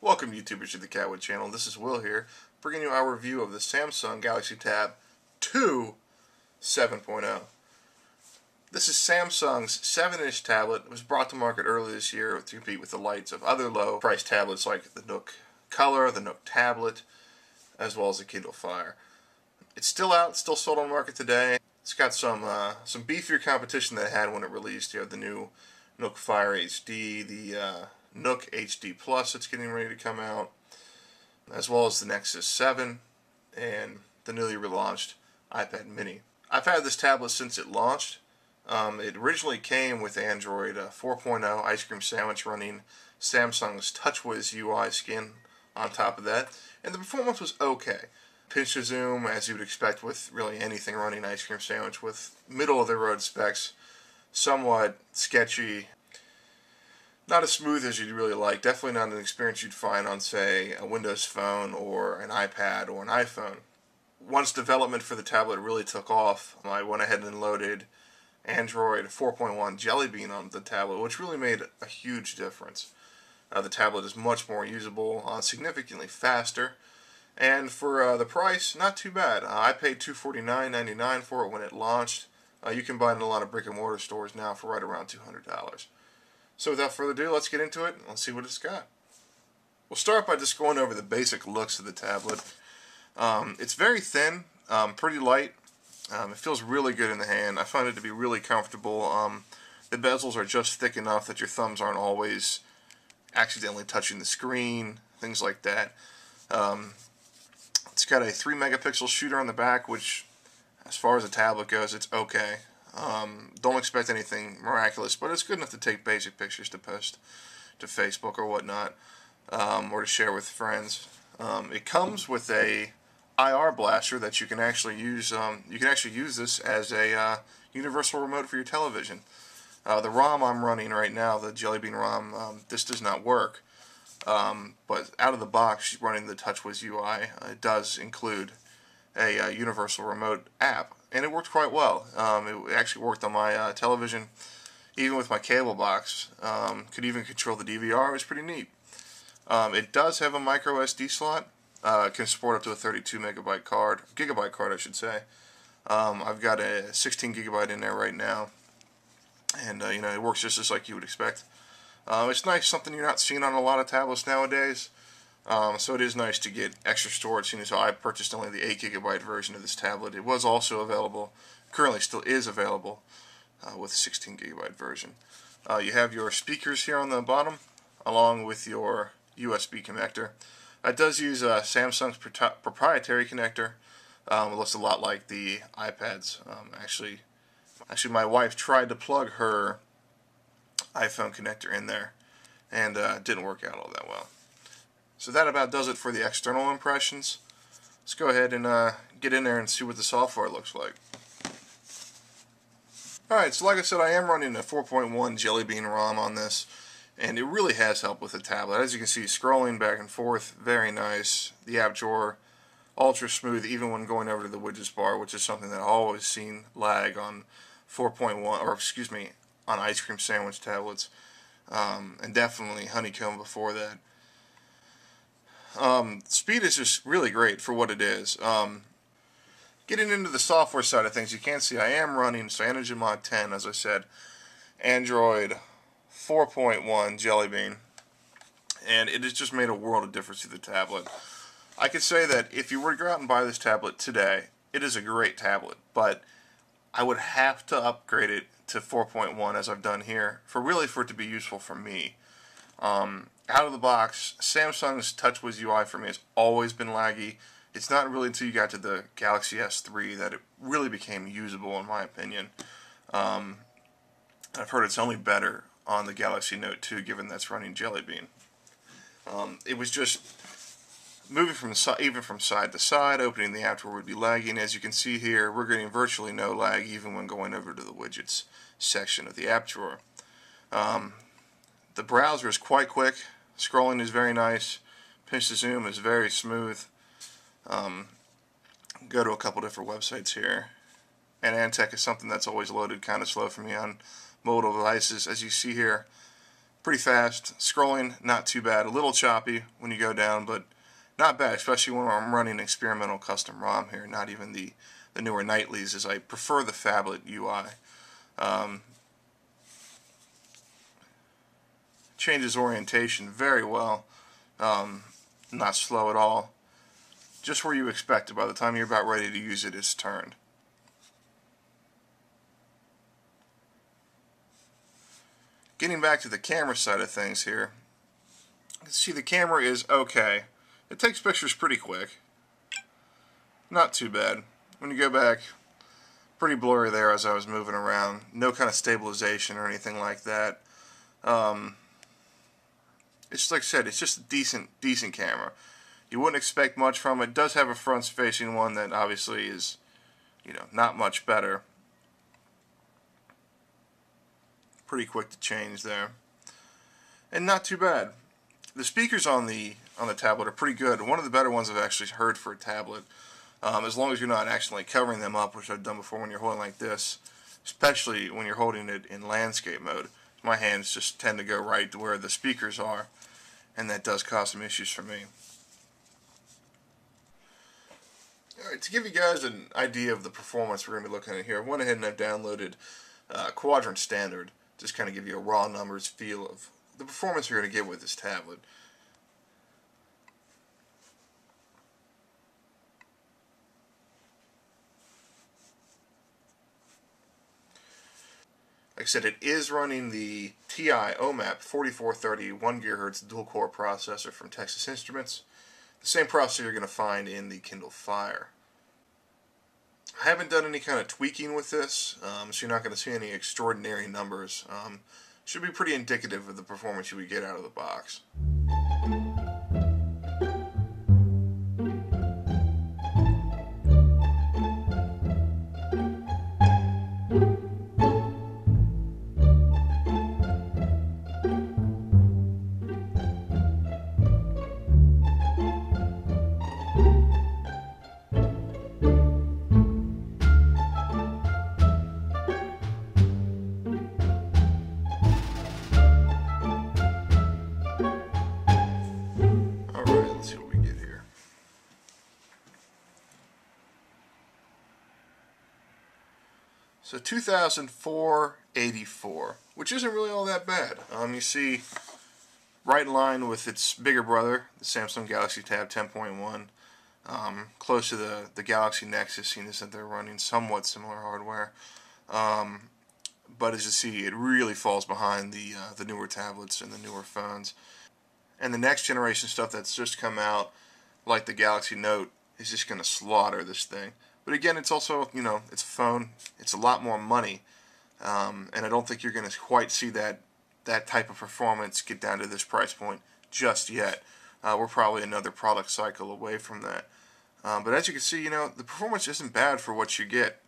Welcome YouTubers to the CatWood channel. This is Will here, bringing you our review of the Samsung Galaxy Tab 2 7.0. This is Samsung's 7-inch tablet. It was brought to market earlier this year to compete with the likes of other low-priced tablets like the Nook Color, the Nook Tablet, as well as the Kindle Fire. It's still out, still sold on the market today. It's got some beefier competition that it had when it released. You have the new Nook Fire HD, the Nook HD Plus that's getting ready to come out, as well as the Nexus 7 and the newly relaunched iPad mini. I've had this tablet since it launched. It originally came with Android 4.0 Ice Cream Sandwich running Samsung's TouchWiz UI skin on top of that, and the performance was okay. Pinch to zoom, as you would expect with really anything running Ice Cream Sandwich, with middle-of-the-road specs, somewhat sketchy. Not as smooth as you'd really like. Definitely not an experience you'd find on, say, a Windows Phone or an iPad or an iPhone. Once development for the tablet really took off, I went ahead and loaded Android 4.1 Jelly Bean on the tablet, which really made a huge difference. The tablet is much more usable, significantly faster, and for the price, not too bad. I paid $249.99 for it when it launched. You can buy it in a lot of brick-and-mortar stores now for right around $200. So without further ado, let's get into it and let's see what it's got. We'll start by just going over the basic looks of the tablet. It's very thin, pretty light. It feels really good in the hand. I find it to be really comfortable. The bezels are just thick enough that your thumbs aren't always accidentally touching the screen, things like that. It's got a 3-megapixel shooter on the back, which, as far as a tablet goes, it's okay. Don't expect anything miraculous, but it's good enough to take basic pictures to post to Facebook or whatnot, or to share with friends. It comes with a IR blaster that you can actually use. You can actually use this as a universal remote for your television. The ROM I'm running right now, the Jelly Bean ROM, this does not work. But out of the box, running the TouchWiz UI, it does include a universal remote app, and it worked quite well. It actually worked on my television, even with my cable box. Could even control the DVR. It was pretty neat. It does have a micro SD slot. It can support up to a 32 gigabyte card, I should say. I've got a 16 gigabyte in there right now, and you know, it works just like you would expect. It's nice, something you're not seeing on a lot of tablets nowadays. So it is nice to get extra storage. So I purchased only the 8 gigabyte version of this tablet. It was also available, currently still is available, with a 16 gigabyte version. You have your speakers here on the bottom, along with your USB connector. It does use Samsung's proprietary connector. It looks a lot like the iPads. Actually, my wife tried to plug her iPhone connector in there, and it didn't work out all that well. So that about does it for the external impressions. Let's go ahead and get in there and see what the software looks like. Alright, so like I said, I am running a 4.1 Jelly Bean ROM on this, and it really has helped with the tablet. As you can see, scrolling back and forth, very nice. The app drawer, ultra smooth, even when going over to the widgets bar, which is something that I've always seen lag on 4.1, or excuse me, on Ice Cream Sandwich tablets, and definitely Honeycomb before that. Speed is just really great for what it is. Getting into the software side of things, you can see I am running CyanogenMod 10, as I said, Android 4.1 Jelly Bean, and it has just made a world of difference to the tablet. I could say that if you were to go out and buy this tablet today, it is a great tablet, but I would have to upgrade it to 4.1 as I've done here for it to be useful for me. Out of the box, Samsung's TouchWiz UI for me has always been laggy. It's not really until you got to the Galaxy S3 that it really became usable, in my opinion. I've heard it's only better on the Galaxy Note 2, given that's running Jelly Bean. It was just moving even from side to side. Opening the app drawer would be lagging. As you can see here, we're getting virtually no lag even when going over to the widgets section of the app drawer. The browser is quite quick. Scrolling is very nice. Pinch to zoom is very smooth. Go to a couple different websites here. And Antec is something that's always loaded kind of slow for me on mobile devices, as you see here. Pretty fast. Scrolling, not too bad. A little choppy when you go down, but not bad, especially when I'm running experimental custom ROM here, not even the newer nightlies, as I prefer the phablet UI. Changes orientation very well. Not slow at all. Just where you expect it. By the time you're about ready to use it, it's turned. Getting back to the camera side of things here, you can see the camera is okay. It takes pictures pretty quick. Not too bad. When you go back, pretty blurry there as I was moving around. No kind of stabilization or anything like that. It's like I said, it's just a decent camera. You wouldn't expect much from it. It does have a front-facing one that obviously is, not much better. Pretty quick to change there, and not too bad. The speakers on the tablet are pretty good. One of the better ones I've actually heard for a tablet. As long as you're not accidentally covering them up, which I've done before when you're holding like this, especially when you're holding it in landscape mode. My hands just tend to go right to where the speakers are, and that does cause some issues for me. Alright, to give you guys an idea of the performance we're going to be looking at here, I went ahead and I've downloaded Quadrant Standard, just kind of give you a raw numbers feel of the performance you're going to get with this tablet. Like I said, it is running the TI OMAP 4430 1 GHz dual-core processor from Texas Instruments. The same processor you're going to find in the Kindle Fire. I haven't done any kind of tweaking with this, so you're not going to see any extraordinary numbers. Should be pretty indicative of the performance you would get out of the box. So 2484, which isn't really all that bad. You see, right in line with its bigger brother, the Samsung Galaxy Tab 10.1, close to the Galaxy Nexus, seeing as that they're running somewhat similar hardware. But as you see, it really falls behind the newer tablets and the newer phones. And the next generation stuff that's just come out, like the Galaxy Note, is just going to slaughter this thing. But again, it's also, it's a phone. It's a lot more money. And I don't think you're going to quite see that type of performance get down to this price point just yet. We're probably another product cycle away from that. But as you can see, the performance isn't bad for what you get.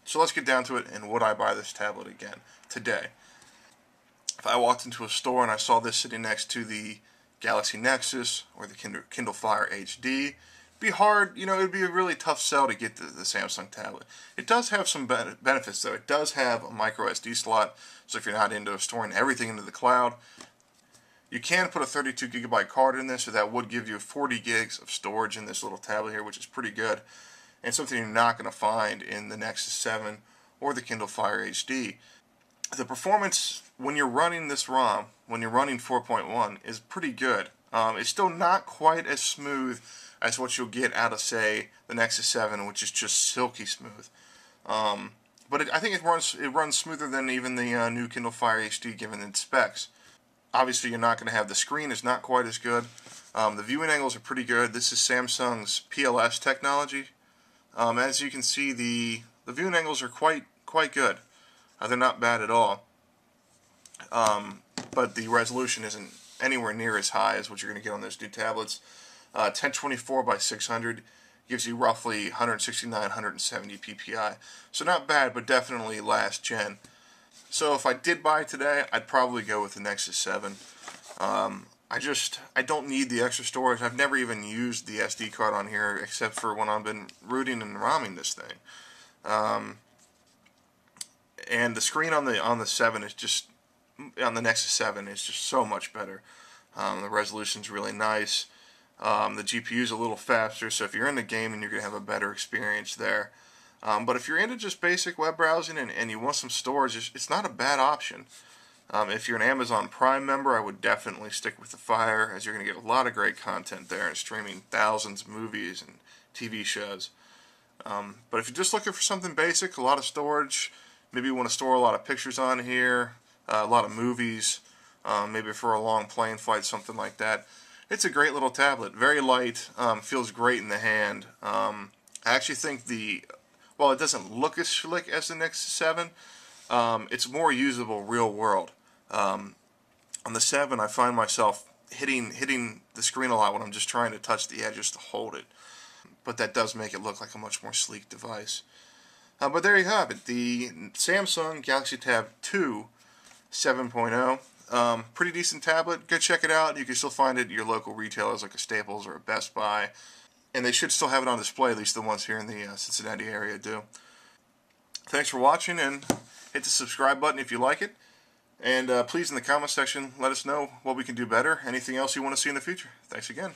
So let's get down to it, and would I buy this tablet again today? If I walked into a store and I saw this sitting next to the Galaxy Nexus or the Kindle Fire HD, be hard, it would be a really tough sell to get the Samsung tablet. It does have some benefits though. It does have a micro SD slot, so if you're not into storing everything into the cloud, you can put a 32 gigabyte card in this, so that would give you 40 gigs of storage in this little tablet here, which is pretty good, and something you're not going to find in the Nexus 7 or the Kindle Fire HD. The performance when you're running this ROM, when you're running 4.1, is pretty good. It's still not quite as smooth as what you'll get out of, say, the Nexus 7, which is just silky smooth. But I think it runs smoother than even the new Kindle Fire HD, given its specs. Obviously, you're not going to have the screen is not quite as good. The viewing angles are pretty good. This is Samsung's PLS technology. As you can see, the viewing angles are quite good. They're not bad at all. But the resolution isn't anywhere near as high as what you're going to get on those new tablets. 1024 by 600 gives you roughly 169, 170 ppi. So not bad, but definitely last gen. So if I did buy today, I'd probably go with the Nexus 7. I don't need the extra storage. I've never even used the SD card on here except for when I've been rooting and ROMing this thing. and the screen on the 7 is just, on the Nexus 7 is just so much better. The resolution's really nice. The GPU's a little faster, so if you're into gaming, you're going to have a better experience there. But if you're into just basic web browsing and you want some storage, it's not a bad option. If you're an Amazon Prime member, I would definitely stick with the Fire, as you're going to get a lot of great content there and streaming thousands of movies and TV shows. But if you're just looking for something basic, a lot of storage, maybe you want to store a lot of pictures on here, a lot of movies, maybe for a long plane flight, something like that. It's a great little tablet, very light, feels great in the hand. I actually think while it doesn't look as slick as the Nexus 7, it's more usable real world. On the 7, I find myself hitting the screen a lot when I'm just trying to touch the edges to hold it. But that does make it look like a much more sleek device. But there you have it, the Samsung Galaxy Tab 2 7.0. Pretty decent tablet. Go check it out. You can still find it at your local retailers like a Staples or a Best Buy. And they should still have it on display, at least the ones here in the Cincinnati area do. Thanks for watching, and hit the subscribe button if you like it. And please, in the comment section, let us know what we can do better. Anything else you want to see in the future. Thanks again.